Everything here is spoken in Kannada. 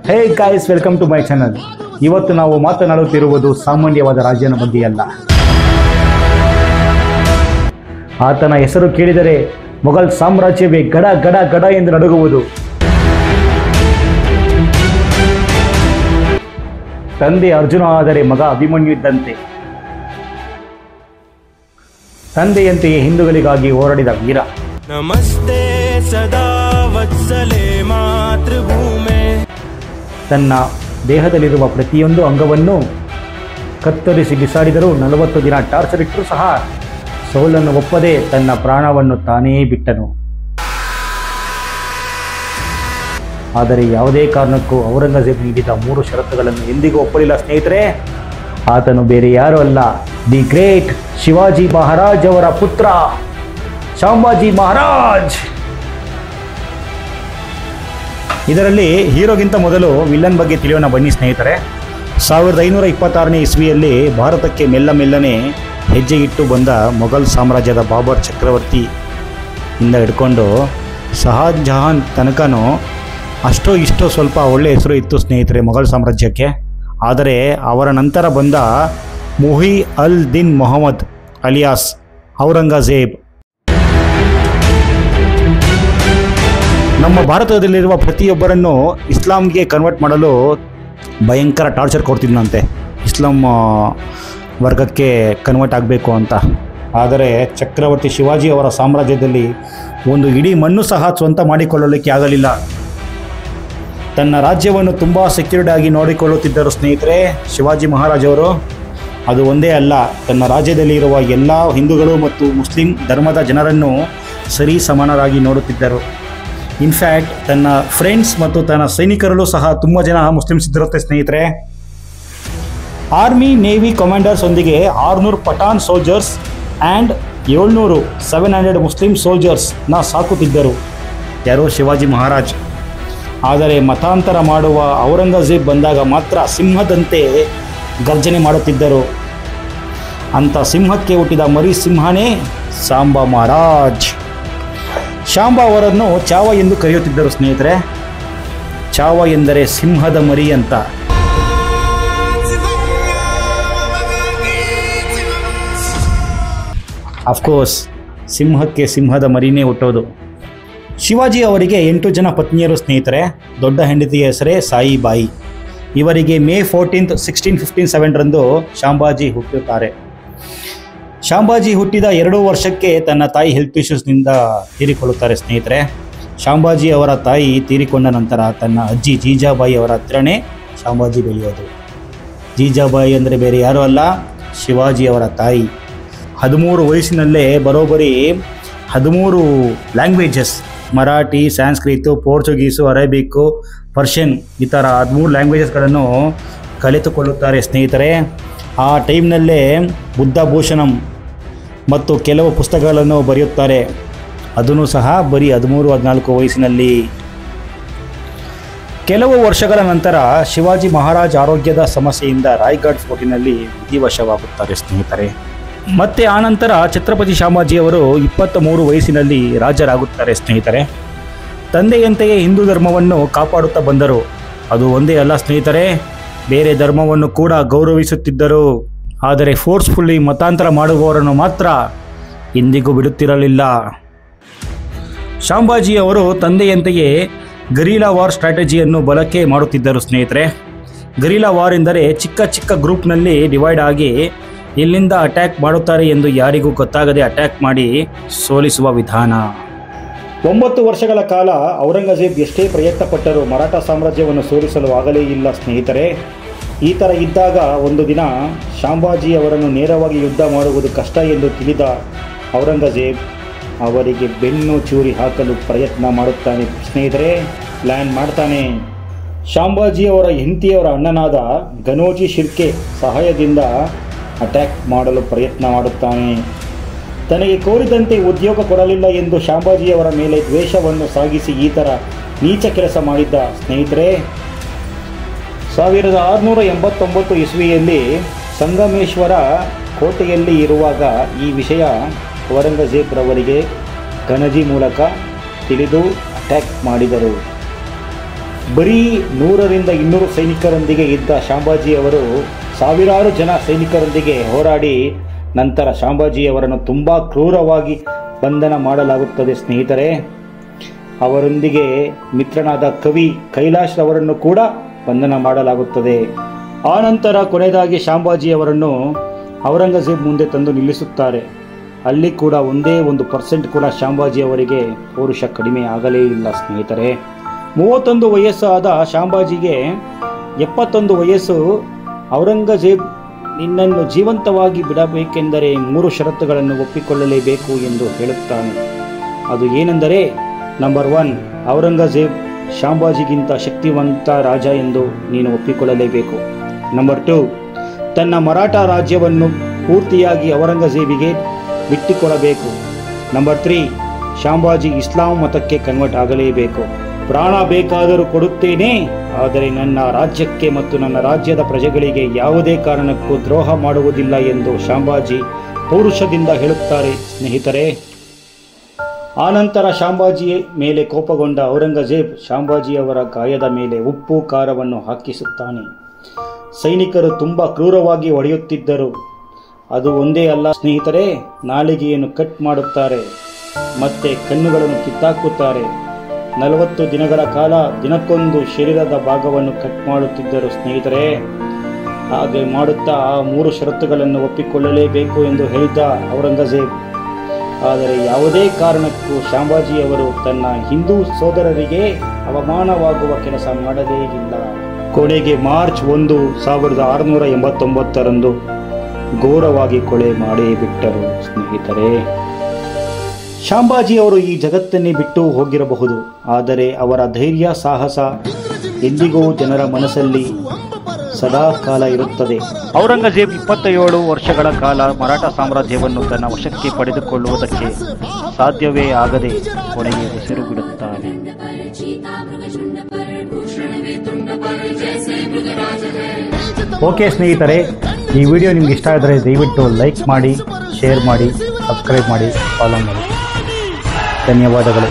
Hey guys, welcome to my channel. ಇವತ್ತು ನಾವು ಮಾತನಾಡುತ್ತಿರುವುದು ಸಾಮಾನ್ಯವಾದ ರಾಜನ ಬಗ್ಗೆ ಅಲ್ಲ. ಆತನ ಹೆಸರು ಕೇಳಿದರೆ ಮೊಘಲ್ ಸಾಮ್ರಾಜ್ಯವೇ ಗಡ ಗಡ ಗಡ ಎಂದು ನಡುಗುವುದು. ತಂದೆ ಅರ್ಜುನ ಆದರೆ ಮಗ ಅಭಿಮನ್ಯು ಇದ್ದಂತೆ. ತಂದೆಯಂತೆಯೇ ಹಿಂದೂಗಳಿಗಾಗಿ ಹೋರಾಡಿದ ವೀರ. ನಮಸ್ತೆ ಸದಾ ವತ್ಸಲೆ ಮಾತೃಭೂಮೆ. ತನ್ನ ದೇಹದಲ್ಲಿರುವ ಪ್ರತಿಯೊಂದು ಅಂಗವನ್ನು ಕತ್ತರಿಸಿ ಬಿಸಾಡಿದರೂ 40 ದಿನ ಟಾರ್ಚರ್ ಇಟ್ಟರೂ ಸಹ ಸೋಲನ್ನು ಒಪ್ಪದೆ ತನ್ನ ಪ್ರಾಣವನ್ನು ತಾನೇ ಬಿಟ್ಟನು. ಆದರೆ ಯಾವುದೇ ಕಾರಣಕ್ಕೂ ಔರಂಗಜೇಬ್ ನೀಡಿದ 3 ಷರತ್ತುಗಳನ್ನು ಎಂದಿಗೂ ಒಪ್ಪಲಿಲ್ಲ ಸ್ನೇಹಿತರೆ. ಆತನು ಬೇರೆ ಯಾರೂ ಅಲ್ಲ, ದಿ ಗ್ರೇಟ್ ಶಿವಾಜಿ ಮಹಾರಾಜ್ ಅವರ ಪುತ್ರ ಶಾಂಬಾಜಿ ಮಹಾರಾಜ್. ಇದರಲ್ಲಿ ಹೀರೋಗಿಂತ ಮೊದಲು ವಿಲ್ಲನ್ ಬಗ್ಗೆ ತಿಳಿಯೋಣ ಬನ್ನಿ ಸ್ನೇಹಿತರೆ. 1526ನೇ ಇಸ್ವಿಯಲ್ಲಿ ಭಾರತಕ್ಕೆ ಮೆಲ್ಲನೆ ಹೆಜ್ಜೆ ಇಟ್ಟು ಬಂದ ಮೊಘಲ್ ಸಾಮ್ರಾಜ್ಯದ ಬಾಬರ್ ಚಕ್ರವರ್ತಿ ಇಂದ ಹಿಡ್ಕೊಂಡು ಶಹಾಜಹಾನ್ ತನಕನೂ ಅಷ್ಟೋ ಇಷ್ಟೋ ಸ್ವಲ್ಪ ಒಳ್ಳೆಯ ಹೆಸರು ಇತ್ತು ಸ್ನೇಹಿತರೆ ಮೊಘಲ್ ಸಾಮ್ರಾಜ್ಯಕ್ಕೆ. ಆದರೆ ಅವರ ನಂತರ ಬಂದ ಮುಹಿ ಅಲ್ ದಿನ್ ಮೊಹಮ್ಮದ್ ಅಲಿಯಾಸ್ ಔರಂಗಜೇಬ್ ನಮ್ಮ ಭಾರತದಲ್ಲಿರುವ ಪ್ರತಿಯೊಬ್ಬರನ್ನು ಇಸ್ಲಾಂಗೆ ಕನ್ವರ್ಟ್ ಮಾಡಲು ಭಯಂಕರ ಟಾರ್ಚರ್ ಕೊಡ್ತಿದ್ದಂತೆ, ಇಸ್ಲಾಂ ವರ್ಗಕ್ಕೆ ಕನ್ವರ್ಟ್ ಆಗಬೇಕು ಅಂತ. ಆದರೆ ಚಕ್ರವರ್ತಿ ಶಿವಾಜಿ ಅವರ ಸಾಮ್ರಾಜ್ಯದಲ್ಲಿ ಒಂದು ಇಡೀ ಮಣ್ಣು ಸಹ ಸ್ವಂತ ಮಾಡಿಕೊಳ್ಳಲಿಕ್ಕೆ ಆಗಲಿಲ್ಲ. ತನ್ನ ರಾಜ್ಯವನ್ನು ತುಂಬ ಸೆಕ್ಯೂರ್ಡ್ ಆಗಿ ನೋಡಿಕೊಳ್ಳುತ್ತಿದ್ದರು ಸ್ನೇಹಿತರೆ ಶಿವಾಜಿ ಮಹಾರಾಜ್ ಅವರು. ಅದು ಒಂದೇ ಅಲ್ಲ, ತನ್ನ ರಾಜ್ಯದಲ್ಲಿ ಇರುವ ಎಲ್ಲ ಹಿಂದೂಗಳು ಮತ್ತು ಮುಸ್ಲಿಂ ಧರ್ಮದ ಜನರನ್ನು ಸರಿ ಸಮಾನರಾಗಿ ನೋಡುತ್ತಿದ್ದರು. ಇನ್ಫ್ಯಾಕ್ಟ್ ತನ್ನ ಫ್ರೆಂಡ್ಸ್ ಮತ್ತು ತನ್ನ ಸೈನಿಕರಲ್ಲೂ ಸಹ ತುಂಬ ಜನ ಮುಸ್ಲಿಮ್ಸ್ ಇದ್ದಿರುತ್ತೆ ಸ್ನೇಹಿತರೆ. ಆರ್ಮಿ ನೇವಿ ಕಮಾಂಡರ್ಸ್ ಒಂದಿಗೆ 600 ಪಠಾನ್ ಸೋಲ್ಜರ್ಸ್ ಆ್ಯಂಡ್ 700 ಮುಸ್ಲಿಂ ಸೋಲ್ಜರ್ಸ್ನ ಸಾಕುತ್ತಿದ್ದರು ಯಾರೋ ಶಿವಾಜಿ ಮಹಾರಾಜ್. ಆದರೆ ಮತಾಂತರ ಮಾಡುವ ಔರಂಗಜೇಬ್ ಬಂದಾಗ ಮಾತ್ರ ಸಿಂಹದಂತೆ ಗರ್ಜನೆ ಮಾಡುತ್ತಿದ್ದರು. ಅಂಥ ಸಿಂಹಕ್ಕೆ ಹುಟ್ಟಿದ ಮರಿ ಸಿಂಹನೇ ಶಾಂಬಾ ಮಹಾರಾಜ್. ಶಾಂಬಾ ಅವರನ್ನು ಚಾವ ಎಂದು ಕರೆಯುತ್ತಿದ್ದರು ಸ್ನೇಹಿತರೆ. ಚಾವ ಎಂದರೆ ಸಿಂಹದ ಮರಿ ಅಂತ. ಅಫ್ಕೋರ್ಸ್ ಸಿಂಹಕ್ಕೆ ಸಿಂಹದ ಮರಿನೇ ಹುಟ್ಟೋದು. ಶಿವಾಜಿ ಅವರಿಗೆ 8 ಜನ ಪತ್ನಿಯರು ಸ್ನೇಹಿತರೆ. ದೊಡ್ಡ ಹೆಂಡತಿಯ ಹೆಸರೇ ಸಾಯಿಬಾಯಿ. ಇವರಿಗೆ ಮೇ 14, 1657 ಶಾಂಬಾಜಿ ಹುಟ್ಟುತ್ತಾರೆ. ಶಾಂಬಾಜಿ ಹುಟ್ಟಿದ 2 ವರ್ಷಕ್ಕೆ ತನ್ನ ತಾಯಿ ಹೆಲ್ತ್ ಇಶ್ಯೂಸ್ನಿಂದ ತೀರಿಕೊಳ್ಳುತ್ತಾರೆ ಸ್ನೇಹಿತರೆ. ಶಾಂಬಾಜಿ ಅವರ ತಾಯಿ ತೀರಿಕೊಂಡ ನಂತರ ತನ್ನ ಅಜ್ಜಿ ಜೀಜಾಬಾಯಿ ಅವರ ಹತ್ರನೇ ಶಾಂಬಾಜಿ ಬೆಳೆಯೋದು. ಜೀಜಾಬಾಯಿ ಅಂದರೆ ಬೇರೆ ಯಾರೂ ಅಲ್ಲ, ಶಿವಾಜಿ ಅವರ ತಾಯಿ. 13 ವಯಸ್ಸಿನಲ್ಲೇ ಬರೋಬ್ಬರಿ 13 ಲ್ಯಾಂಗ್ವೇಜಸ್, ಮರಾಠಿ, ಸಂಸ್ಕೃತ, ಪೋರ್ಚುಗೀಸು, ಅರೇಬಿಕ್ಕು, ಪರ್ಷಿಯನ್ ಈ ಥರ 13 ಲ್ಯಾಂಗ್ವೇಜಸ್ಗಳನ್ನು ಕಲಿತುಕೊಳ್ಳುತ್ತಾರೆ ಸ್ನೇಹಿತರೆ. ಆ ಟೈಮ್ನಲ್ಲೇ ಬುದ್ಧಭೂಷಣಂ ಮತ್ತು ಕೆಲವು ಪುಸ್ತಕಗಳನ್ನು ಬರೆಯುತ್ತಾರೆ. ಅದನ್ನು ಸಹ ಬರೀ 13-14 ವಯಸ್ಸಿನಲ್ಲಿ. ಕೆಲವು ವರ್ಷಗಳ ನಂತರ ಶಿವಾಜಿ ಮಹಾರಾಜ್ ಆರೋಗ್ಯದ ಸಮಸ್ಯೆಯಿಂದ ರಾಯ್ಗಢ್ ಫೋರ್ಟಿನಲ್ಲಿ ವಿಧಿವಶವಾಗುತ್ತಾರೆ ಸ್ನೇಹಿತರೆ. ಮತ್ತು ಆನಂತರ ಛತ್ರಪತಿ ಶಾಂಬಾಜಿಯವರು 23 ವಯಸ್ಸಿನಲ್ಲಿ ರಾಜರಾಗುತ್ತಾರೆ ಸ್ನೇಹಿತರೆ. ತಂದೆಯಂತೆಯೇ ಹಿಂದೂ ಧರ್ಮವನ್ನು ಕಾಪಾಡುತ್ತಾ ಬಂದರು. ಅದು ಒಂದೇ ಅಲ್ಲ ಸ್ನೇಹಿತರೆ, ಬೇರೆ ಧರ್ಮವನ್ನು ಕೂಡ ಗೌರವಿಸುತ್ತಿದ್ದರು. ಆದರೆ ಫೋರ್ಸ್ಫುಲ್ಲಿ ಮತಾಂತರ ಮಾಡುವವರನ್ನು ಮಾತ್ರ ಎಂದಿಗೂ ಬಿಡುತ್ತಿರಲಿಲ್ಲ. ಶಾಂಬಾಜಿಯವರು ತಂದೆಯಂತೆಯೇ ಗರೀಲಾ ವಾರ್ ಸ್ಟ್ರಾಟಜಿಯನ್ನು ಬಳಕೆ ಮಾಡುತ್ತಿದ್ದರು ಸ್ನೇಹಿತರೆ. ಗರೀಲಾ ವಾರ್ ಎಂದರೆ ಚಿಕ್ಕ ಚಿಕ್ಕ ಗ್ರೂಪ್ನಲ್ಲಿ ಡಿವೈಡ್ ಆಗಿ ಎಲ್ಲಿಂದ ಅಟ್ಯಾಕ್ ಮಾಡುತ್ತಾರೆ ಎಂದು ಯಾರಿಗೂ ಗೊತ್ತಾಗದೆ ಅಟ್ಯಾಕ್ ಮಾಡಿ ಸೋಲಿಸುವ ವಿಧಾನ. 9 ವರ್ಷಗಳ ಕಾಲ ಔರಂಗಜೇಬ್ ಎಷ್ಟೇ ಪ್ರಯತ್ನ ಪಟ್ಟರೂ ಮರಾಠ ಸಾಮ್ರಾಜ್ಯವನ್ನು ಸೋಲಿಸಲು ಆಗಲೇ ಇಲ್ಲ ಸ್ನೇಹಿತರೆ. ಈ ಥರ ಇದ್ದಾಗ ಒಂದು ದಿನ ಶಾಂಬಾಜಿ ಅವರನ್ನು ನೇರವಾಗಿ ಯುದ್ಧ ಮಾಡುವುದು ಕಷ್ಟ ಎಂದು ತಿಳಿದ ಔರಂಗಜೇಬ್ ಅವರಿಗೆ ಬೆನ್ನು ಚೂರಿ ಹಾಕಲು ಪ್ರಯತ್ನ ಮಾಡುತ್ತಾನೆ ಸ್ನೇಹಿತರೆ. ಪ್ಲ್ಯಾನ್ ಮಾಡ್ತಾನೆ. ಶಾಂಬಾಜಿಯವರ ಹೆಂಡತಿಯವರ ಅಣ್ಣನಾದ ಗನೋಜಿ ಶಿರ್ಕೆ ಸಹಾಯದಿಂದ ಅಟ್ಯಾಕ್ ಮಾಡಲು ಪ್ರಯತ್ನ ಮಾಡುತ್ತಾನೆ. ತನಗೆ ಕೋರಿದಂತೆ ಉದ್ಯೋಗ ಕೊಡಲಿಲ್ಲ ಎಂದು ಶಾಂಬಾಜಿಯವರ ಮೇಲೆ ದ್ವೇಷವನ್ನು ಸಾಗಿಸಿ ಈ ಥರ ನೀಚ ಕೆಲಸ ಮಾಡಿದ್ದ ಸ್ನೇಹಿತರೆ. 1689 ಇಸ್ವಿಯಲ್ಲಿ ಸಂಗಮೇಶ್ವರ ಕೋಟೆಯಲ್ಲಿ ಇರುವಾಗ ಈ ವಿಷಯ ಔರಂಗಜೇಬ್ ರವರಿಗೆ ಗನಜಿ ಮೂಲಕ ತಿಳಿದು ಅಟ್ಯಾಕ್ ಮಾಡಿದರು. ಬರೀ 100ರಿಂದ 200 ಸೈನಿಕರೊಂದಿಗೆ ಇದ್ದ ಶಾಂಭಾಜಿಯವರು ಸಾವಿರಾರು ಜನ ಸೈನಿಕರೊಂದಿಗೆ ಹೋರಾಡಿ ನಂತರ ಶಾಂಭಾಜಿಯವರನ್ನು ತುಂಬ ಕ್ರೂರವಾಗಿ ಬಂಧನ ಮಾಡಲಾಗುತ್ತದೆ ಸ್ನೇಹಿತರೆ. ಅವರೊಂದಿಗೆ ಮಿತ್ರನಾದ ಕವಿ ಕೈಲಾಶ್ ಅವರನ್ನು ಕೂಡ ಬಂಧನ ಮಾಡಲಾಗುತ್ತದೆ. ಆನಂತರ ಕೊನೆಯದಾಗಿ ಶಾಂಭಾಜಿಯವರನ್ನು ಔರಂಗಜೇಬ್ ಮುಂದೆ ತಂದು ನಿಲ್ಲಿಸುತ್ತಾರೆ. ಅಲ್ಲಿ ಕೂಡ ಒಂದೇ 1% ಕೂಡ ಶಾಂಭಾಜಿಯವರಿಗೆ ಪೌರುಷ ಕಡಿಮೆ ಆಗಲೇ ಇಲ್ಲ ಸ್ನೇಹಿತರೆ. 31 ವಯಸ್ಸು ಆದ ಶಾಂಭಾಜಿಗೆ 71 ವಯಸ್ಸು. ಔರಂಗಜೇಬ್ ನಿನ್ನನ್ನು ಜೀವಂತವಾಗಿ ಬಿಡಬೇಕೆಂದರೆ 3 ಷರತ್ತುಗಳನ್ನು ಒಪ್ಪಿಕೊಳ್ಳಲೇಬೇಕು ಎಂದು ಹೇಳುತ್ತಾನೆ. ಅದು ಏನೆಂದರೆ, ನಂಬರ್ 1, ಔರಂಗಜೇಬ್ ಶಾಂಭಾಜಿಗಿಂತ ಶಕ್ತಿವಂತ ರಾಜ ಎಂದು ನೀನು ಒಪ್ಪಿಕೊಳ್ಳಲೇಬೇಕು. ನಂಬರ್ 2, ತನ್ನ ಮರಾಠ ರಾಜ್ಯವನ್ನು ಪೂರ್ತಿಯಾಗಿ ಔರಂಗಜೇಬಿಗೆ ಬಿಟ್ಟುಕೊಡಬೇಕು. ನಂಬರ್ 3, ಶಾಂಭಾಜಿ ಇಸ್ಲಾಂ ಮತಕ್ಕೆ ಕನ್ವರ್ಟ್ ಆಗಲೇಬೇಕು. ಪ್ರಾಣ ಬೇಕಾದರೂ ಕೊಡುತ್ತೇನೆ, ಆದರೆ ನನ್ನ ರಾಜ್ಯಕ್ಕೆ ಮತ್ತು ನನ್ನ ರಾಜ್ಯದ ಪ್ರಜೆಗಳಿಗೆ ಯಾವುದೇ ಕಾರಣಕ್ಕೂ ದ್ರೋಹ ಮಾಡುವುದಿಲ್ಲ ಎಂದು ಶಾಂಭಾಜಿ ಪೌರುಷದಿಂದ ಹೇಳುತ್ತಾರೆ ಸ್ನೇಹಿತರೆ. ಆನಂತರ ಶಾಂಭಾಜಿ ಮೇಲೆ ಕೋಪಗೊಂಡ ಔರಂಗಜೇಬ್ ಶಾಂಭಾಜಿಯವರ ಗಾಯದ ಮೇಲೆ ಉಪ್ಪು ಖಾರವನ್ನು ಹಾಕಿಸುತ್ತಾನೆ. ಸೈನಿಕರು ತುಂಬ ಕ್ರೂರವಾಗಿ ಹೊಡೆಯುತ್ತಿದ್ದರು. ಅದು ಒಂದೇ ಅಲ್ಲ ಸ್ನೇಹಿತರೆ, ನಾಲಿಗೆಯನ್ನು ಕಟ್ ಮಾಡುತ್ತಾರೆ ಮತ್ತೆ ಕಣ್ಣುಗಳನ್ನು ಕಿತ್ತಾಕುತ್ತಾರೆ. 40 ದಿನಗಳ ಕಾಲ ದಿನಕ್ಕೊಂದು ಶರೀರದ ಭಾಗವನ್ನು ಕಟ್ ಮಾಡುತ್ತಿದ್ದರು ಸ್ನೇಹಿತರೆ. ಹಾಗೆ ಮಾಡುತ್ತಾ ಆ 3 ಷರತ್ತುಗಳನ್ನು ಒಪ್ಪಿಕೊಳ್ಳಲೇಬೇಕು ಎಂದು ಹೇಳಿದ್ದ ಔರಂಗಜೇಬ್. ಆದರೆ ಯಾವುದೇ ಕಾರಣಕ್ಕೂ ಶಾಂಭಾಜಿಯವರು ತನ್ನ ಹಿಂದೂ ಸೋದರರಿಗೆ ಅವಮಾನವಾಗುವ ಕೆಲಸ ಮಾಡಲೇ ಇಲ್ಲ. ಕೊನೆಗೆ ಮಾರ್ಚ್ 1, 1689ರಂದು ಘೋರವಾಗಿ ಕೊಲೆ ಮಾಡೇ ಬಿಟ್ಟರು ಸ್ನೇಹಿತರೆ. ಶಾಂಭಾಜಿಯವರು ಈ ಜಗತ್ತನ್ನೇ ಬಿಟ್ಟು ಹೋಗಿರಬಹುದು, ಆದರೆ ಅವರ ಧೈರ್ಯ ಸಾಹಸ ಎಂದಿಗೂ ಜನರ ಮನಸ್ಸಲ್ಲಿ ಸದಾ ಕಾಲ ಇರುತ್ತದೆ. ಔರಂಗಜೇಬ್ 27 ವರ್ಷಗಳ ಕಾಲ ಮರಾಠ ಸಾಮ್ರಾಜ್ಯವನ್ನು ತನ್ನ ವಶಕ್ಕೆ ಪಡೆದುಕೊಳ್ಳುವುದಕ್ಕೆ ಸಾಧ್ಯವೇ ಆಗದೆ ಕೊನೆಗೆ ಉಸಿರು ಬಿಡುತ್ತಾನೆ. ಓಕೆ ಸ್ನೇಹಿತರೆ, ಈ ವಿಡಿಯೋ ನಿಮ್ಗೆ ಇಷ್ಟ ಆದರೆ ದಯವಿಟ್ಟು ಲೈಕ್ ಮಾಡಿ, ಶೇರ್ ಮಾಡಿ, ಸಬ್ಸ್ಕ್ರೈಬ್ ಮಾಡಿ, ಫಾಲೋ ಮಾಡಿ. ಧನ್ಯವಾದಗಳು.